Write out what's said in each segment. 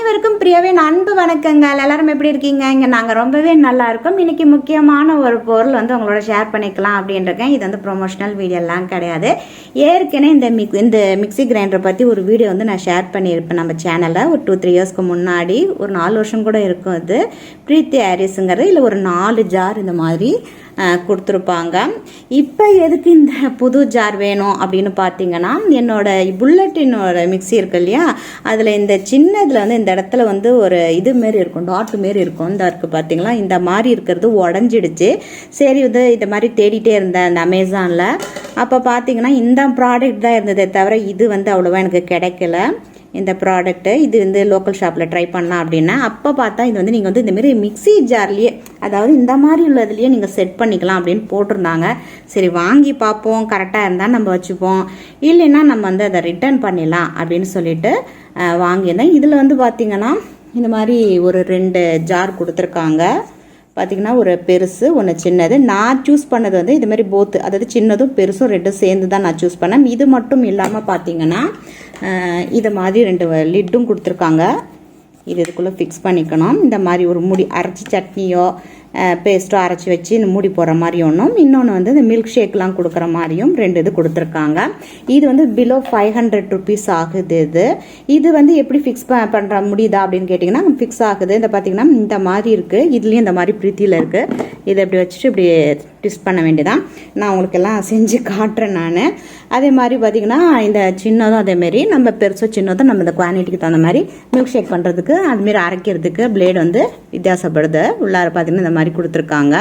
அனைவருக்கும் பிரியாவின் அன்பு வணக்கங்கள். எல்லாரும் எப்படி இருக்கீங்க? இங்கே நாங்கள் ரொம்பவே நல்லா இருக்கோம். இன்னைக்கு முக்கியமான ஒரு பொருள் வந்து உங்களோட ஷேர் பண்ணிக்கலாம் அப்படின்றக்கேன். இது வந்து ப்ரொமோஷனல் வீடியோலாம் கிடையாது. ஏற்கனவே இந்த மிக்சி கிரைண்டரை பற்றி ஒரு வீடியோ வந்து நான் ஷேர் பண்ணியிருப்பேன் நம்ம சேனலில். ஒரு 2-3 இயர்ஸ்க்கு முன்னாடி, ஒரு 4 வருஷம் கூட இருக்கும். அது பிரீத்தி ஆரிஸுங்கிறது. இல்லை ஒரு 4 ஜார் இந்த மாதிரி கொடுத்துருப்பாங்க. இப்போ எதுக்கு இந்த புது ஜார் வேணும் அப்படின்னு பார்த்தீங்கன்னா, என்னோட புல்லட்டினோட மிக்சி இருக்கு இல்லையா, அதில் இந்த சின்னதில் வந்து இந்த இடத்துல வந்து ஒரு இது மாரி இருக்கும், டாட் மாரி இருக்கும். இந்த இருக்குது பார்த்தீங்களா, இந்த மாதிரி இருக்கிறது உடஞ்சிடுச்சு. சரி வந்து இந்த மாதிரி தேடிட்டே இருந்தேன் அந்த அமேசானில். அப்போ பார்த்தீங்கன்னா இந்த ப்ராடக்ட் தான் இருந்ததே தவிர இது வந்து அவ்வளோவா எனக்கு கிடைக்கல. இந்த ப்ராடக்ட்டு இது வந்து லோக்கல் ஷாப்பில் ட்ரை பண்ணலாம் அப்படின்னா, அப்போ பார்த்தா இது வந்து நீங்கள் வந்து இந்தமாரி மிக்சி ஜார்லேயே, அதாவது இந்த மாதிரி உள்ளதுலேயே நீங்கள் செட் பண்ணிக்கலாம் அப்படின்னு போட்டிருந்தாங்க. சரி வாங்கி பார்ப்போம், கரெக்டாக இருந்தால் நம்ம வச்சுப்போம், இல்லைன்னா நம்ம வந்து அதை ரிட்டர்ன் பண்ணிடலாம் அப்படின்னு சொல்லிட்டு வாங்கியிருந்தேன். இதில் வந்து பார்த்திங்கன்னா இந்த மாதிரி ஒரு 2 ஜார் கொடுத்துருக்காங்க. பார்த்திங்கன்னா ஒரு பெருசு ஒன்று சின்னது. நான் சூஸ் பண்ணது வந்து இது மாதிரி போத்து, அதாவது சின்னதும் பெருசும் 2 சேர்ந்து தான் நான் சூஸ் பண்ணேன். இது மட்டும் இல்லாமல் பார்த்திங்கன்னா இது மாதிரி 2 லிட்டும் கொடுத்துருக்காங்க. இதுக்குள்ளே ஃபிக்ஸ் பண்ணிக்கணும். இந்த மாதிரி ஒரு மூடி, அரைச்சி சட்னியோ பேஸ்ட்டோ அரைச்சி வச்சு இந்த மூடி போடுற மாதிரி ஒன்றும், இன்னொன்று வந்து இந்த மில்க் ஷேக்லாம் கொடுக்குற மாதிரியும் 2 இது கொடுத்துருக்காங்க. இது வந்து பிலோ 500 ருபீஸ் ஆகுது. இது வந்து எப்படி ஃபிக்ஸ் பண்ணுற முடியுதா அப்படின்னு கேட்டிங்கன்னா, ஃபிக்ஸ் ஆகுது. இந்த பார்த்திங்கன்னா இந்த மாதிரி இருக்குது. இதுலேயும் இந்த மாதிரி பிரீத்தியில் இருக்குது. இதை இப்படி வச்சுட்டு இப்படி ட்விஸ்ட் பண்ண வேண்டியதான். நான் உங்களுக்கு எல்லாம் செஞ்சு காட்டுறேன் நான். அதே மாதிரி பார்த்திங்கன்னா இந்த சின்னதும் அதேமாரி நம்ம பெருசோ சின்னதும் நம்ம இந்த குவான்டிட்டிக்கு தகுந்த மாதிரி மில்க் ஷேக் பண்ணுறதுக்கு அதுமாரி அரைக்கிறதுக்கு பிளேடு வந்து வித்தியாசப்படுது. உள்ளார பார்த்திங்கன்னா இந்த மாதிரி கொடுத்துருக்காங்க.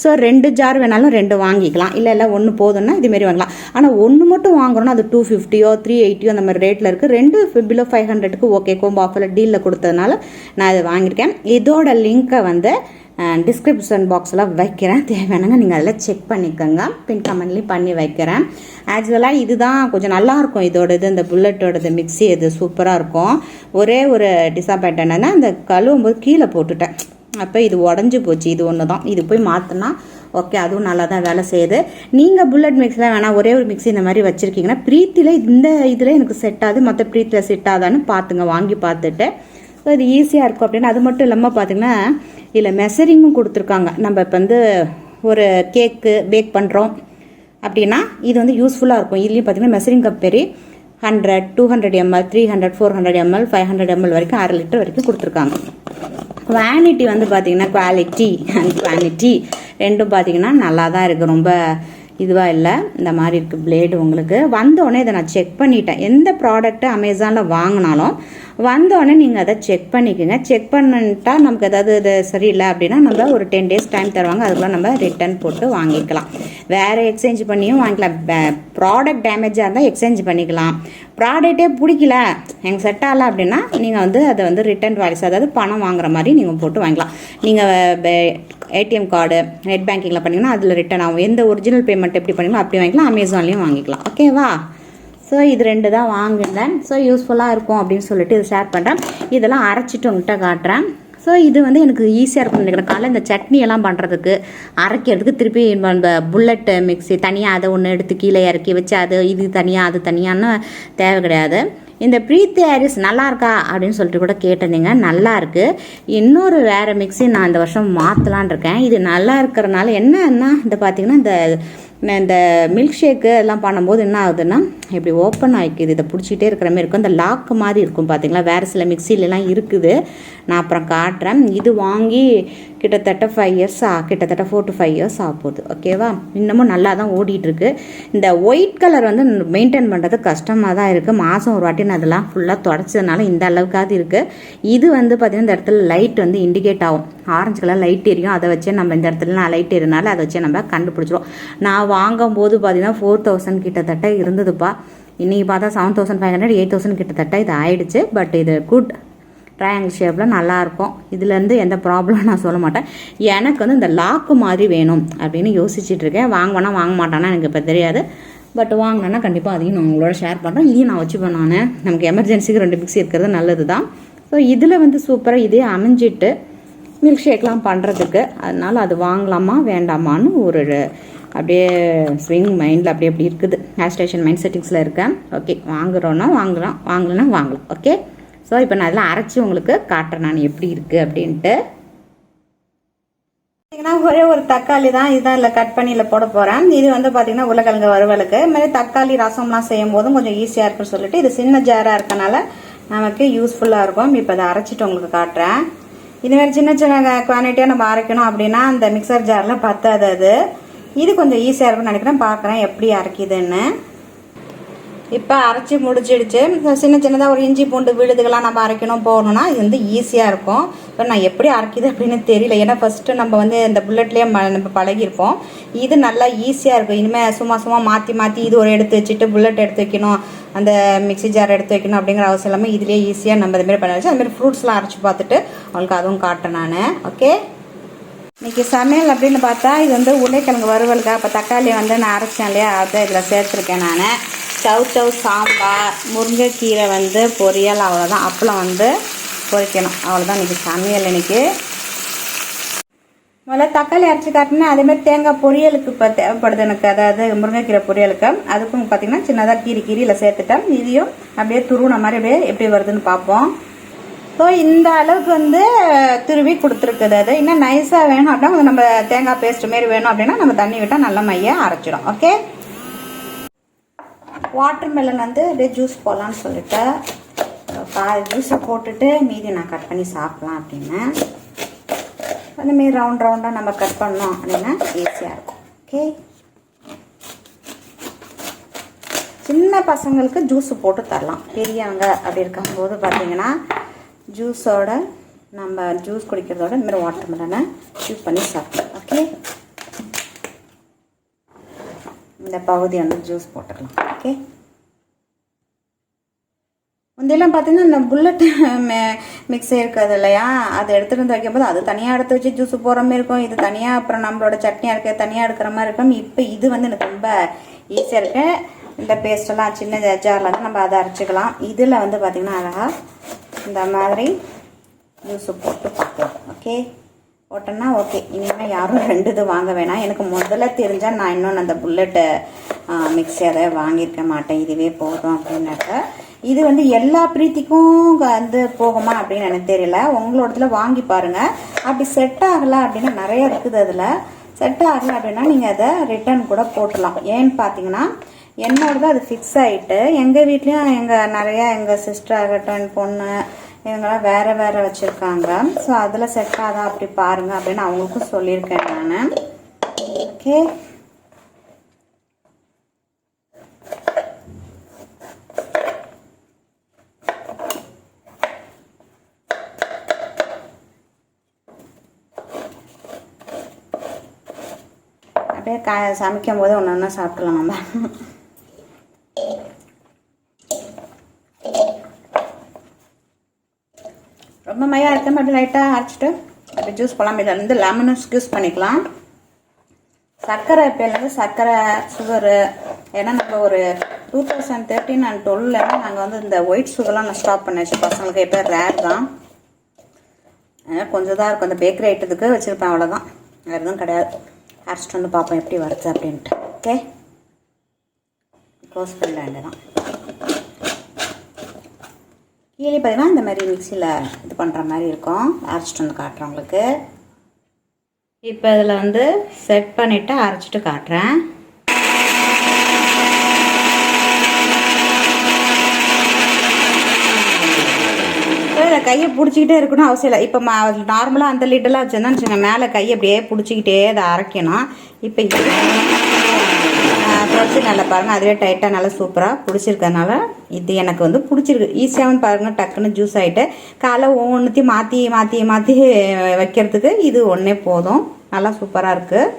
ஸோ 2 ஜார் வேணாலும் 2 வாங்கிக்கலாம். இல்லை 1 போதும்னா இதுமாரி வாங்கலாம். ஆனால் 1 மட்டும் வாங்குறோன்னா அது 250 380 அந்த மாதிரி ரேட்டில் இருக்குது. 2 பிலோ 500க்கு ஓகே, கோம்போ ஆஃபரில் டீலில் கொடுத்ததுனால நான் இதை வாங்கியிருக்கேன். இதோட லிங்க்கை வந்து டிஸ்கிரிப்ஷன் பாக்ஸில் வைக்கிறேன். தேவையானங்க நீங்கள் அதில் செக் பண்ணிக்கோங்க. பின் கமெண்ட்லேயும் பண்ணி வைக்கிறேன். ஆக்சுவலாக இதுதான் கொஞ்சம் நல்லாயிருக்கும். இதோடது இந்த புல்லட்டோடது மிக்சி இது சூப்பராக இருக்கும். ஒரே ஒரு டிஸப்பாயிண்ட் என்னன்னா, இந்த கழுவும்போது கீழே போட்டுட்டேன். அப்போ இது உடஞ்சி போச்சு. இது ஒன்று தான். இது போய் மாற்றினா ஓகே, அதுவும் நல்லா தான் வேலை செய்யுது. நீங்கள் புல்லட் மிக்ஸில் வேணால் ஒரே ஒரு மிக்ஸி இந்த மாதிரி வச்சுருக்கீங்கன்னா, பிரீத்தியில் இந்த இதில் எனக்கு செட் ஆகுது, மற்ற பிரீத்தியில் செட் ஆகுதான்னு பார்த்துங்க, வாங்கி பார்த்துட்டு. ஸோ இது ஈஸியாக இருக்கும் அப்படின்னு. அது மட்டும் இல்லாமல் பார்த்திங்கன்னா இதில் மெஷரிங்கும் கொடுத்துருக்காங்க. நம்ம இப்போ வந்து ஒரு கேக்கு பேக் பண்ணுறோம் அப்படின்னா இது வந்து யூஸ்ஃபுல்லாக இருக்கும். இதுலேயும் பார்த்திங்கன்னா மெஷரிங் கப் பெரிய 100, 200 ml, 300, 400 ml, 500 ml வரைக்கும் 1/2 லிட்டர் வரைக்கும் கொடுத்துருக்காங்க. குவான்டிட்டி வந்து பார்த்திங்கன்னா குவாலிட்டி அண்ட் குவான்டிட்டி ரெண்டும் பார்த்திங்கன்னா நல்லா தான் இருக்குது. ரொம்ப இதுவாக இல்லை. இந்த மாதிரி இருக்குது பிளேடு. உங்களுக்கு வந்தோடனே இதை நான் செக் பண்ணிட்டேன். எந்த ப்ராடக்ட்டு அமேசானில் வாங்கினாலும் வந்தோடனே நீங்கள் அதை செக் பண்ணிக்கோங்க. செக் பண்ணிட்டா நமக்கு ஏதாவது இது சரியில்லை அப்படின்னா நம்ம ஒரு 10 days டைம் தருவாங்க. அதுக்குள்ளே நம்ம ரிட்டர்ன் போட்டு வாங்கிக்கலாம். வேறு எக்ஸ்சேஞ்ச் பண்ணியும் வாங்கிக்கலாம். ப்ராடக்ட் டேமேஜாக இருந்தால் எக்ஸ்சேஞ்ச் பண்ணிக்கலாம். ப்ராடக்டே பிடிக்கல, எனக்கு செட் ஆகலை அப்படின்னா நீங்கள் வந்து அதை வந்து ரிட்டர்ன் வாய்ஸ், அதாவது பணம் வாங்குற மாதிரி நீங்கள் போட்டு வாங்கிக்கலாம். நீங்கள் ஏடிஎம் கார்டு நெட் பேங்கிங்கில் பண்ணிங்கன்னா அதில் ரிட்டர்ன் ஆகும். எந்த ஒரிஜினல் பேமெண்ட் எப்படி பண்ணிங்களோ அப்படி வாங்கிக்கலாம். அமேசான்லேயும் வாங்கிக்கலாம். ஓகேவா? ஸோ இது 2 தான் வாங்கினேன். ஸோ யூஸ்ஃபுல்லாக இருக்கும் அப்படின்னு சொல்லிட்டு இதை ஷேர் பண்ணுறேன். இதெல்லாம் அரைச்சிட்டு உங்கள்கிட்ட காட்டுறேன். ஸோ இது வந்து எனக்கு ஈஸியாக இருக்கும்னு நினைக்கிறேன். காலையில் இந்த சட்னியெல்லாம் பண்ணுறதுக்கு அரைக்கிறதுக்கு திருப்பி இந்த புல்லட் மிக்ஸி தனியாக அதை ஒன்று எடுத்து கீழே இறக்கி வச்சு அது இது தனியாக அது தனியான்னு தேவை கிடையாது. இந்த பிரீத்தி ஆரிஸ் நல்லா இருக்கா அப்படின்னு சொல்லிட்டு கூட கேட்டிருந்தீங்க. நல்லா இருக்குது. இன்னொரு வேறு மிக்ஸி நான் இந்த வருஷம் மாற்றலான் இருக்கேன். இது நல்லா இருக்கிறனால என்னன்னா, இந்த பார்த்திங்கன்னா இந்த மில்க் ஷேக்கு எல்லாம் பண்ணும்போது என்ன ஆகுதுன்னா இப்படி ஓப்பன் ஆகிக்குது. இதை பிடிச்சிட்டே இருக்கிற மாதிரி இருக்கும். இந்த லாக்கு மாதிரி இருக்கும் பார்த்தீங்களா. வேறு சில மிக்சிலெலாம் இருக்குது. நான் அப்புறம் காட்டுறேன். இது வாங்கி கிட்டத்தட்ட 5 இயர்ஸ் கிட்டத்தட்ட 4 to 5 இயர்ஸ் ஆக போகுது. ஓகேவா? இன்னமும் நல்லா தான் ஓடிட்டுருக்கு. இந்த ஒயிட் கலர் வந்து மெயின்டைன் பண்ணுறது கஷ்டமாக தான் இருக்குது. மாதம் ஒரு வாட்டி நான் அதெல்லாம் ஃபுல்லாக தொடச்சதுனால இந்த அளவுக்காவது இருக்குது. இது வந்து பார்த்திங்கன்னா இந்த இடத்துல லைட் வந்து இண்டிகேட் ஆகும். ஆரஞ்சு கலர் லைட் எரியும். அதை வச்சு நம்ம இந்த இடத்துல நான் லைட் எரினால அதை வச்சு நம்ம கண்டுபிடிச்சிடும். நான் வாங்கும்போது பார்த்திங்கன்னா 4000 கிட்டத்தட்ட இருந்ததுப்பா. இன்றைக்கி பார்த்தா 7500, 8000 கிட்டத்தட்ட இது ஆயிடுச்சு. பட் இது குட் ட்ரையாங்கிள் ஷேப்பில் நல்லாயிருக்கும். இதுலேருந்து எந்த ப்ராப்ளம் நான் சொல்ல மாட்டேன். எனக்கு வந்து இந்த லாக்கு மாதிரி வேணும் அப்படின்னு யோசிச்சுட்ருக்கேன். வாங்குவேனா வாங்க மாட்டானா எனக்கு இப்போ தெரியாது. பட் வாங்கினேன்னா கண்டிப்பாக அதையும் நான் உங்களோட ஷேர் பண்ணுறேன். இதையும் நான் வச்சுப்பேன். நான் நமக்கு எமர்ஜென்சிக்கு 2 மிக்ஸி இருக்கிறது நல்லது தான். ஸோ இதில் வந்து சூப்பராக இதே அமைஞ்சிட்டு மில்க் ஷேக்லாம் பண்ணுறதுக்கு. அதனால் அது வாங்கலாமா வேண்டாமான்னு ஒரு அப்படியே ஸ்விங் மைண்டில் அப்படி இருக்குது. ஹேர் ஸ்டேஷன் மைண்ட் செட்டிங்ஸில் இருக்கேன். ஓகே, வாங்குறோன்னா வாங்கலாம், வாங்கலைன்னா வாங்கலாம். ஓகே, ஸோ இப்போ நான் அதெல்லாம் அரைச்சி உங்களுக்கு காட்டுறேன் நான் எப்படி இருக்குது அப்படின்ட்டு. பார்த்தீங்கன்னா ஒரே ஒரு தக்காளி தான் இதுதான் இல்லை கட் பண்ணி இல்லை போட போகிறேன். இது வந்து பார்த்தீங்கன்னா உருளைக்கிழங்கு வறுவலுக்கு. இது மாதிரி தக்காளி ரசம்லாம் செய்யும் போதும் கொஞ்சம் ஈஸியாக இருக்குன்னு சொல்லிட்டு இது சின்ன ஜாராக இருக்கனால நமக்கு யூஸ்ஃபுல்லாக இருக்கும். இப்போ அதை அரைச்சிட்டு உங்களுக்கு காட்டுறேன். இதுமாதிரி சின்ன சின்ன குவான்டிட்டியாக நம்ம அரைக்கணும் அப்படின்னா அந்த மிக்சர் ஜாரில் பத்தாது. அது இது கொஞ்சம் ஈஸியாக இருக்கும்னு நினைக்கிறேன். பார்க்குறேன் எப்படி அரைக்கிதுன்னு. இப்போ அரைச்சி முடிச்சிடுச்சு. சின்ன சின்னதாக ஒரு இஞ்சி பூண்டு விழுதுகள்லாம் நம்ம அரைக்கணும் போகணுன்னா இது வந்து ஈஸியாக இருக்கும். இப்போ நான் எப்படி அரைக்கிது அப்படின்னு தெரியல. ஏன்னா ஃபஸ்ட்டு நம்ம வந்து இந்த புல்லட்லேயே நம்ம பழகிருப்போம். இது நல்லா ஈஸியாக இருக்கும். இனிமேல் சும்மா மாற்றி இது ஒரு எடுத்து வச்சுட்டு புல்லட் எடுத்து வைக்கணும், அந்த மிக்ஸி ஜார் எடுத்து வைக்கணும் அப்படிங்கிற அவசியம் இல்லாமல் இதுலேயே ஈஸியாக நம்ம இதுமாரி பண்ண வச்சு அதுமாரி ஃப்ரூட்ஸ்லாம் அரைச்சி பார்த்துட்டு அவங்களுக்கு அதுவும் காட்டுறேன் நான். ஓகே, இன்றைக்கி சமையல் அப்படின்னு பார்த்தா இது வந்து உருளைக்கிழங்கு வறுவலுக்கா. இப்போ தக்காளி வந்து நான் அரைச்சேன் இல்லையா, அதை இதில் சேர்த்துருக்கேன் நான். சவ் சாம்பார், முருங்கைக்கீரை வந்து பொரியல், அவ்வளோதான். அப்பளம் வந்து பொரிக்கணும், அவ்வளோதான் இன்றைக்கி சமையல். இன்றைக்கி முதல்ல தக்காளி அரைச்சி காட்டினா அதேமாதிரி தேங்காய் பொரியலுக்கு இப்போ தேவைப்படுது எனக்கு. அதாவது முருங்கைக்கீரை பொரியலுக்கு அதுக்கும் பார்த்திங்கன்னா சின்னதாக கீரியில் சேர்த்துட்டேன். இதையும் அப்படியே துருவின மாதிரி அப்படியே எப்படி வருதுன்னு பார்ப்போம். ஸோ இந்த அளவுக்கு வந்து துருவி கொடுத்துருக்குது. அது இன்னும் நைஸாக வேணும் அப்படின்னா நம்ம தேங்காய் பேஸ்ட் மாரி வேணும் அப்படின்னா நம்ம தண்ணி விட்டால் நல்ல மையாக அரைச்சிடும். ஓகே, வாட்டர் மெலன் வந்து அப்படியே ஜூஸ் போடலான்னு சொல்லிட்டு பாதி ஜூஸை போட்டுட்டு மீதி நான் கட் பண்ணி சாப்பிட்லாம் அப்படின்னு. அந்தமாரி ரவுண்டாக நம்ம கட் பண்ணோம் அப்படின்னா ஈஸியாக இருக்கும். ஓகே, சின்ன பசங்களுக்கு ஜூஸ் போட்டு தரலாம். பெரியவங்க அப்படி இருக்கும்போது பார்த்தீங்கன்னா ஜூஸோட நம்ம ஜூஸ் குடிக்கிறதோட இந்தமாதிரி வாட்டர் மெலனை யூஸ் பண்ணி சாப்பிடலாம். ஓகே, இந்த பகுதி வந்து ஜூஸ் போட்டுக்கலாம். ஓகே, முந்தையெல்லாம் பார்த்தீங்கன்னா இந்த புல்லட் மிக்ஸி இருக்காது இல்லையா, அதை எடுத்துகிட்டு வந்து வைக்கும்போது அது தனியாக எடுத்து வச்சு ஜூஸ் போடுற மாதிரி இருக்கும். இது தனியாக அப்புறம் நம்மளோட சட்னி அரைக்க தனியாக எடுக்கிற மாதிரி இருக்கும். இப்போ இது வந்து எனக்கு ரொம்ப ஈஸியாக இருக்கு. இந்த பேஸ்டெல்லாம் சின்ன ஜாரில் வந்து நம்ம அதை அரைச்சிக்கலாம். இதில் வந்து பார்த்திங்கன்னா அழகாக இந்த மாதிரி ஜூஸு போட்டு பார்க்கலாம். ஓகே, போட்டோன்னா ஓகே. இனிமேல் யாரும் 2 இது வாங்க வேணாம். எனக்கு முதல்ல தெரிஞ்சால் நான் இன்னொன்று அந்த புல்லட்டு மிக்ஸி அதை வாங்கியிருக்க மாட்டேன். இதுவே போதும் அப்படின்னாக்க இது வந்து எல்லா பிரீத்திக்கும் வந்து போகுமா அப்படின்னு எனக்கு தெரியல. உங்களோடத்துல வாங்கி பாருங்கள். அப்படி செட் ஆகலை அப்படின்னா நிறைய இருக்குது. அதில் செட் ஆகலை அப்படின்னா நீங்கள் அதை ரிட்டர்ன் கூட போட்டலாம். ஏன்னு பார்த்தீங்கன்னா என்னோடது அது ஃபிக்ஸ் ஆகிட்டு எங்கள் வீட்லேயும் எங்கள் சிஸ்டர் ஆகட்டும் என் பொண்ணு இவங்கெல்லாம் வேறு வச்சுருக்காங்க. ஸோ அதில் செட் ஆகுதா அப்படி பாருங்கள் அப்படின்னு அவங்களுக்கும் சொல்லியிருக்கேன் நான். ஓகே, அப்படியே சமைக்கும் போது ஒன்று ஒன்றா சாப்பிடலாம் நம்ம. ரொம்ப மையாக இருக்க அப்படி லைட்டாக அரைச்சிட்டு அப்படி ஜூஸ் போடலாம். இதில் வந்து லெமனும் யூஸ் பண்ணிக்கலாம். சர்க்கரை இப்போலேருந்து சர்க்கரை சுகரு, ஏன்னா நம்ம ஒரு 2013 and 12 நாங்கள் வந்து இந்த ஒயிட் சுகர்லாம் நான் ஸ்டாப் பண்ணி வச்சு பசங்களுக்கு எப்போ ரேர் தான், கொஞ்சம் தான் இருக்கும். அந்த பேக்கரி ஐட்டத்துக்கு வச்சுருப்பேன், அவ்வளோதான், வேறு எதுவும் கிடையாது. அரைச்சிட்டு வந்து பார்ப்போம் எப்படி வருது அப்படின்ட்டு. ஓகே, க்ளோஸ் பண்ண வேண்டியதான். கீழே பார்த்தீங்கன்னா இந்த மாதிரி மிக்சியில் இது பண்ணுற மாதிரி இருக்கும். அரைச்சிட்டு வந்து காட்டுறேன் உங்களுக்கு. இப்போ இதில் வந்து செட் பண்ணிவிட்டு அரைச்சிட்டு காட்டுறேன். இதில் கையை பிடிச்சிக்கிட்டே இருக்கணும் அவசியம் இல்லை. இப்போ நார்மலாக அந்த லிட்டெல்லாம் வச்சுருந்தா வச்சுக்கோங்க, மேலே கையை அப்படியே பிடிச்சிக்கிட்டே அதை அரைக்கணும். இப்போ வச்சு நல்லா பாருங்கள், அதுவே டைட்டாக நல்லா சூப்பராக பிடிச்சிருக்கறனால இது எனக்கு வந்து பிடிச்சிருக்கு. ஈஸியாகவும் பாருங்கள், டக்குன்னு ஜூஸ் ஆகிட்டு காலை ஒவ்வொன்றுத்தையும் மாற்றி வைக்கிறதுக்கு இது ஒன்றே போதும். நல்லா சூப்பராக இருக்குது.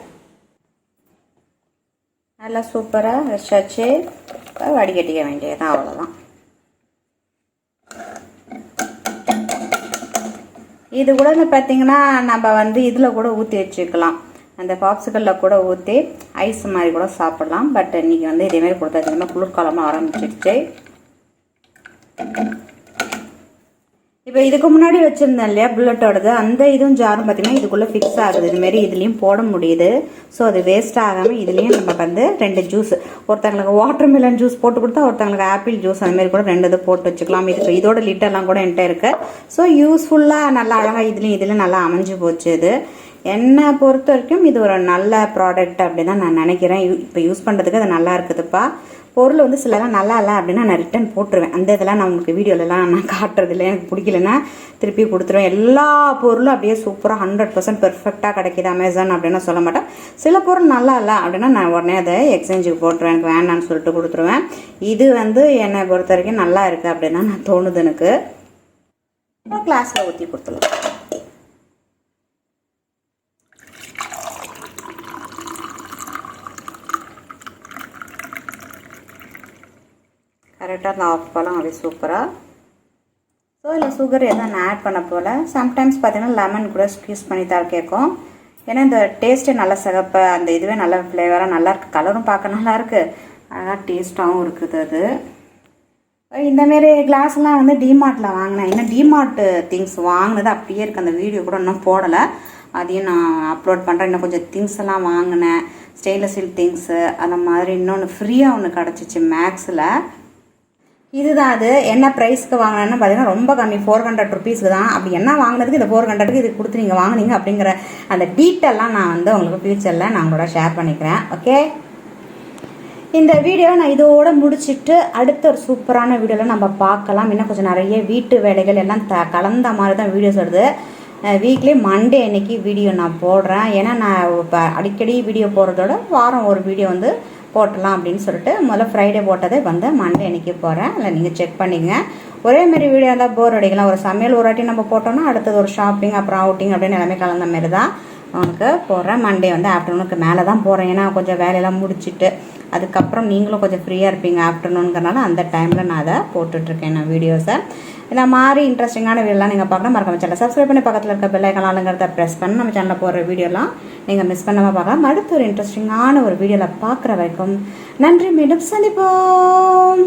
நல்லா சூப்பராக வச்சாச்சு. வடிகட்டிக்க வேண்டியதுதான், அவ்வளோதான். இது கூட பார்த்தீங்கன்னா நம்ம வந்து இதில் கூட ஊற்றி வச்சுக்கலாம், அந்த பாப்சிக்கலில் கூட ஊற்றி ஐஸ் மாதிரி கூட சாப்பிடலாம். பட் இன்றைக்கி வந்து இதேமாரி கொடுத்தா குளிர்காலமாக ஆரம்பிச்சிடுச்சு. இப்போ இதுக்கு முன்னாடி வச்சுருந்தேன் இல்லையா புல்லட்டோடது, அந்த இதுவும் ஜாரும் பார்த்தீங்கன்னா இதுக்குள்ளே ஃபிக்ஸ் ஆகுது. இதுமாரி இதுலேயும் போட முடியுது. ஸோ அது வேஸ்ட் ஆகாமல் இதுலேயும் நம்ம வந்து 2 ஜூஸ், ஒருத்தங்களுக்கு வாட்டர்மெலன் ஜூஸ் போட்டு கொடுத்தா ஒருத்தங்களுக்கு ஆப்பிள் ஜூஸ் அதுமாரி கூட 2 இது போட்டு வச்சுக்கலாம். இதுக்கு இதோட லிட்டர்லாம் கூட என்கிட்ட இருக்குது. ஸோ யூஸ்ஃபுல்லாக நல்லா அழகாக இதுலேயும் நல்லா அமைஞ்சு போச்சு. இது என்னை பொறுத்த வரைக்கும் இது ஒரு நல்ல ப்ராடக்ட் அப்படி தான் நான் நினைக்கிறேன். இப்போ யூஸ் பண்ணுறதுக்கு அது நல்லா இருக்குதுப்பா. பொருள் வந்து சிலலாம் நல்லா இல்லை அப்படின்னா நான் ரிட்டன் போட்டுருவேன். அந்த இதெல்லாம் நான் உங்களுக்கு வீடியோலலாம் நான் காட்டுறது இல்லை. எனக்கு பிடிக்கலன்னா திருப்பி கொடுத்துருவேன். எல்லா பொருளும் அப்படியே சூப்பராக 100% பெர்ஃபெக்டாக கிடைக்கிது அமேசான் அப்படின்னு சொல்ல மாட்டேன். சில பொருள் நல்லா இல்லை அப்படின்னா நான் உடனே அதை எக்ஸ்சேஞ்சுக்கு போட்டுருவேன். எனக்கு வேண்டான்னு சொல்லிட்டு கொடுத்துருவேன். இது வந்து என்னை பொறுத்த வரைக்கும் நல்லா இருக்குது அப்படின்னா நான் தோணுது எனக்கு. கிளாஸில் ஊற்றி கொடுத்துடலாம். கரெக்டாக அந்த ஆஃப் பழம் அப்படியே சூப்பராக. ஸோ இல்லை சுகர் எதுவும் நான் ஆட் பண்ண போல். சம்டைம்ஸ் பார்த்தீங்கன்னா லெமன் கூட ஸ்க்யூஸ் பண்ணி தான் கேட்கும். ஏன்னா இந்த டேஸ்ட்டே நல்லா சிகப்பு, அந்த இதுவே நல்ல ஃப்ளேவராக நல்லாயிருக்கு. கலரும் பார்க்க நல்லாயிருக்கு, அழகாக டேஸ்ட்டாகவும் இருக்குது. அது இந்தமாரி கிளாஸ்லாம் வந்து டிமார்ட்டில் வாங்கினேன். இன்னும் டிமார்ட் திங்ஸ் வாங்கினது அப்படியே இருக்குது. அந்த வீடியோ கூட இன்னும் போடலை, அதையும் நான் அப்லோட் பண்ணுறேன். இன்னும் கொஞ்சம் திங்ஸ் எல்லாம் வாங்கினேன், ஸ்டெயின்லெஸ் ஸ்டீல் திங்ஸு அந்த மாதிரி. இன்னொன்று ஃப்ரீயாக ஒன்று கிடச்சிச்சு மேக்ஸில். இதுதான் அது. என்ன ப்ரைஸ்க்கு வாங்கினேன்னு பார்த்தீங்கன்னா ரொம்ப கம்மி, 400 ருபீஸ்க்கு தான். அப்படி என்ன வாங்கினதுக்கு இந்த 400க்கு இது கொடுத்து நீங்கள் வாங்கினீங்க அப்படிங்கிற அந்த டீட்டெயிலாம் நான் வந்து உங்களுக்கு ஃபியூச்சரில் நான் உங்களோட ஷேர் பண்ணிக்கிறேன். ஓகே, இந்த வீடியோவை நான் இதோடு முடிச்சுட்டு அடுத்த ஒரு சூப்பரான வீடியோவில் நம்ம பார்க்கலாம். இன்னும் கொஞ்சம் நிறைய வீட்டு வேலைகள் எல்லாம் கலந்த மாதிரி தான் வீடியோஸ் வருது. வீக்லி மண்டே அன்னைக்கு வீடியோ நான் போடுறேன். ஏன்னா நான் இப்போ அடிக்கடி வீடியோ போடுறதோட வாரம் ஒரு வீடியோ வந்து போட்டலாம் அப்படின்னு சொல்லிட்டு முதல்ல ஃப்ரைடே போட்டதே வந்து மண்டே அன்றைக்கி போகிறேன். இல்லை நீங்கள் செக் பண்ணிங்க. ஒரே மாதிரி வீடியோ இருந்தால் போர் அடிக்கலாம். ஒரு சமையல் ஒரு வாட்டி நம்ம போட்டோம்னா அடுத்தது ஒரு ஷாப்பிங் அப்புறம் அவுட்டிங் அப்படின்னு எல்லாமே கலந்த மாதிரி தான் உங்களுக்கு போடுறேன். மண்டே வந்து ஆஃப்டர்நூனுக்கு மேலே தான் போகிறேன். ஏன்னா கொஞ்சம் வேலையெல்லாம் முடிச்சுட்டு அதுக்கப்புறம் நீங்களும் கொஞ்சம் ஃப்ரீயாக இருப்பீங்க ஆஃப்டர்நூனுங்கிறனால அந்த டைமில் நான் அதை போட்டுட்ருக்கேன் நான் வீடியோஸை. இந்த மாதிரி இன்ட்ரெஸ்டிங்கான வீடியோலாம் நீங்கள் பார்க்கணும். மறக்காம சேனலை சப்ஸ்கிரைப் பண்ணி பக்கத்தில் இருக்க பெல் ஐக்கானுங்கிறத ப்ரெஸ் பண்ணி நம்ம சேனலில் போடுற வீடியோலாம் நீங்கள் மிஸ் பண்ணாமல் பார்க்கலாம். அடுத்த ஒரு இன்ட்ரெஸ்டிங்கான ஒரு வீடியோவில் பார்க்குற வரைக்கும் நன்றி. மீண்டும் சந்திப்போம்.